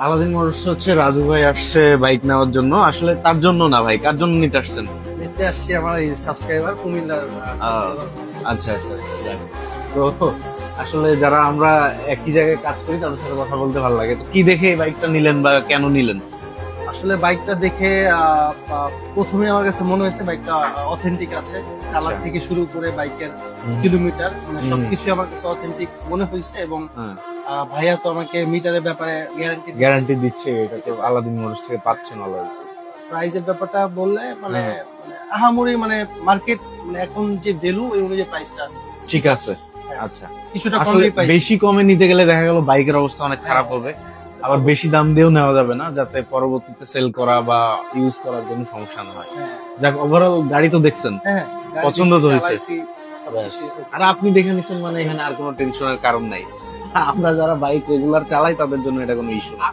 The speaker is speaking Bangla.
আলাদিন মোটরস হচ্ছে রাজু ভাই আসছে বাইক নেওয়ার জন্য। আসলে তার জন্য না ভাই, কার জন্য নিতে আসছেন? নিতে আসছি আমার এই সাবস্ক্রাইবার কুমিল্লার। আচ্ছা আচ্ছা, যাক। তো আসলে যারা আমরা একই জায়গায় কাজ করি তাদের সাথে কথা বলতে ভালো লাগে। তো কি দেখে এই বাইকটা নিলেন বা কেন নিলেন? আসলে বাইকটা দেখে প্রথমে আমার কাছে মনে হয়েছে বাইকটা অথেন্টিক আছে, কালার আচ্ছা। থেকে শুরু করে বাইকের হুম। কিলোমিটার মানে হুম। সবকিছু আমার কাছে অথেন্টিক মনে হয়েছে। এবং হ্যাঁ, ভাইয়া তো আমাকে মিটারের ব্যাপারে গ্যারান্টি গ্যারান্টি দিচ্ছে, এটা তো আলাদিন মোটরস থেকে পাচ্ছেন অলওয়েজ। প্রাইসের ব্যাপারটা বললে মানে হ্যাঁ। মানে আহামরি মানে মার্কেট মানে এখন যে ভ্যালু এই অনুযায়ী প্রাইসটা ঠিক আছে, আচ্ছা। কিছুটা আসলে কমই পাইছি। বেশি কমে নিতে গেলে দেখা গেল বাইকের অবস্থা অনেক খারাপ হবে, আবার বেশি দাম দিয়েও নেওয়া যাবে না, যাতে পরবর্তীতে সেল করা বা ইউজ করার জন্য সমস্যা না হয়। হ্যাঁ, যাক, ওভারঅল গাড়ি তো দেখছেন, হ্যাঁ, গাড়ি পছন্দ তো হয়েছে। চালাইছি, সবকিছু আর আপনি দেখে নিচ্ছেন মানে এখানে আর কোনো টেনশনের কারণ নাই। আমরা যারা বাইক রেগুলার চালাই তাদের জন্য এটা কোনো ইস্যু না।